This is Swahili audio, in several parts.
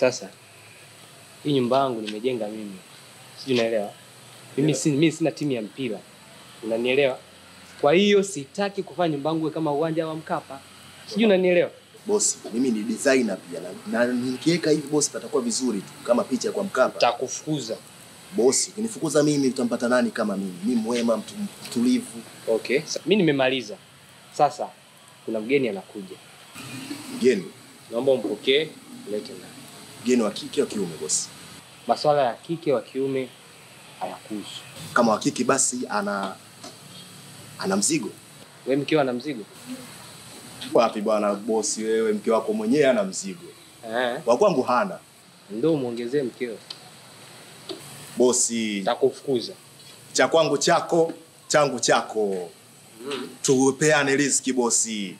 Sasa hii nyumba yangu nimejenga mimi. Sijui unaelewa? Mimi sina timu ya mpira. Unanielewa? Kwa hiyo sitaki kufanya nyumba yangu kama uwanja wa Mkapa. Sijui unanielewa? Boss, mimi ni designer pia na nikiweka hivi boss patakuwa vizuri tu kama picha kwa Mkapa. Takufukuza. Boss, ukinifukuza mimi utampata nani kama mimi? Mimi mwema, mtulivu. Okay. Mimi nimemaliza. Sasa kuna mgeni anakuja. Mgeni? Naomba umpokee, lete ndani. Mgeni wa kike au kiume boss? Masuala ya kike wa kiume hayakuhusu. Kama wa kike basi ana mzigo. Wewe mkeo ana mzigo? Wapi bwana boss wewe, mke wako mwenyewe ana mzigo. Wa kwangu hana. Ndio muongezee mkeo. Bosi, takufukuza. Cha kwangu chako, changu chako. Tupeane riziki bosi.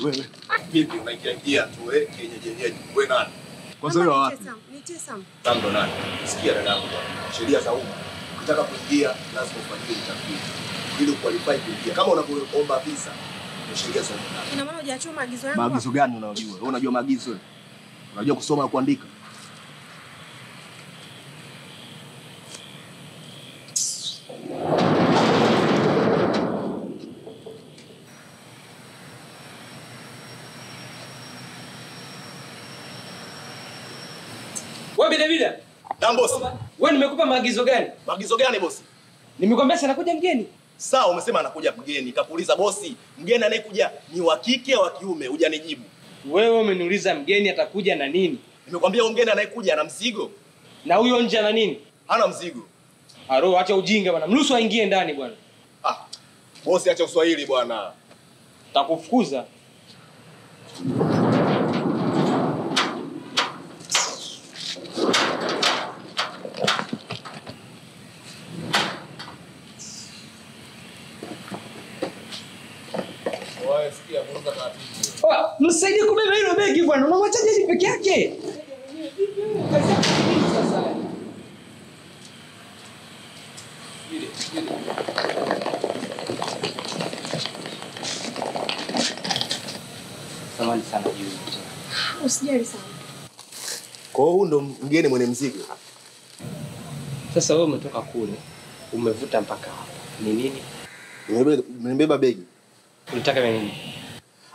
Wewe. Vipi unaingia tu kienyeji wewe nani? Kwanza wewe wapi? Ni Tesa. Tambo nani? Sikia dadangu bwana. Sheria za umma. Ukitaka kuingia lazima ufanyie utafiti ili uqualify kuingia. Kama unapoomba visa, ni sheria za umma. Ina maana hujachoma maagizo yangu? Maagizo gani unayojua? Wewe unajua maagizo? Unajua kusoma na kuandika? Wewe bila. Boss. Wewe nimekupa maagizo gani? Maagizo gani boss? Nimekwambia sana anakuja mgeni. Sawa, umesema anakuja mgeni. Kakuuliza bosi, mgeni anayekuja ni wa kike au wa kiume? Hujanijibu. Wewe umeniuliza mgeni atakuja na nini? Nimekwambia mgeni anayekuja ana mzigo. Na huyo nje ana nini? Hana mzigo. Aro, acha ujinga bwana. Mruhusu aingie ndani bwana. Bosi acha Uswahili bwana. Takufukuza. Msaidie kubeba hilo begi bwana. Unamwachaje hivi peke yake? Samahani sana hiyo. Usijali sana. Kwa hiyo ndo mgeni mwenye mzigo. Sasa wewe umetoka kule, umevuta mpaka hapa. Ni nini? Nimebeba begi. Unataka nini?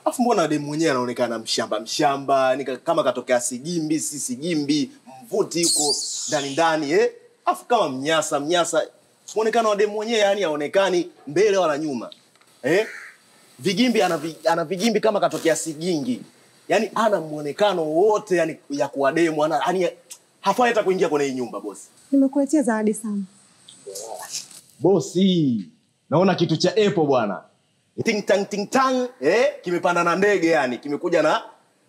Afu mbona demu mwenyewe anaonekana mshamba, ni kama katokea Sigimbi, mvuti yuko ndani Afu kama mnyasa. Muonekano wa demu mwenyewe yani haonekani mbele wala nyuma. Vigimbi ana vigimbi kama katokea Sigingi. Yaani ana muonekano wote yani ya kuwa demu, yani hafai hata kuingia kwenye hii nyumba bosi. Nimekuletea zawadi sana. Bosi, naona kitu cha Apple bwana. Ting tang, kimepanda na ndege yani, kimekuja na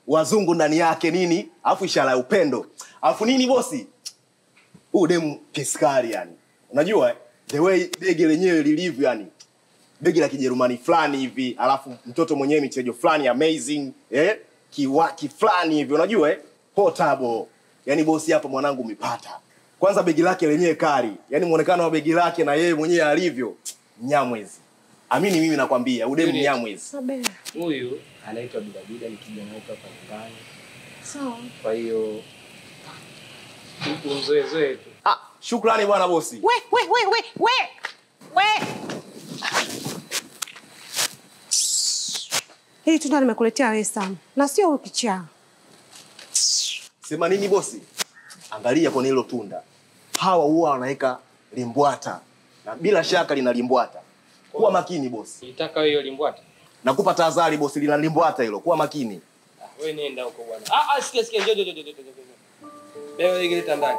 wazungu ndani yake nini? Alafu ishara ya upendo. Alafu nini bosi? Demu piskari yani. Unajua the way begi lenyewe lilivyo yani. Begi la Kijerumani fulani hivi, alafu mtoto mwenyewe michejo fulani amazing, kiwaki fulani hivi, unajua portable. Yani bosi hapa mwanangu umepata. Kwanza begi lake lenyewe kali. Yani muonekano wa begi lake na yeye mwenyewe alivyo, Mnyamwezi. Amini mimi nakwambia, udemu Mnyamwezi. Huyu anaitwa Bidabida, ni kijana wetu hapa nyumbani. Sawa. Kwa hiyo mzoe tu. Shukrani bwana bosi. We. Hii tunda nimekuletea wewe sana. Na sio ukichaa. Sema nini bosi? Angalia kwenye hilo tunda. Hawa huwa wanaweka limbwata. Na bila shaka lina limbwata. Kuwa makini bosi. Nitaka hiyo limbwata. Nakupa tahadhari bosi, lina limbwata hilo. Kuwa makini. Wewe nenda huko bwana. Sikia njoo. Beba ile ndani.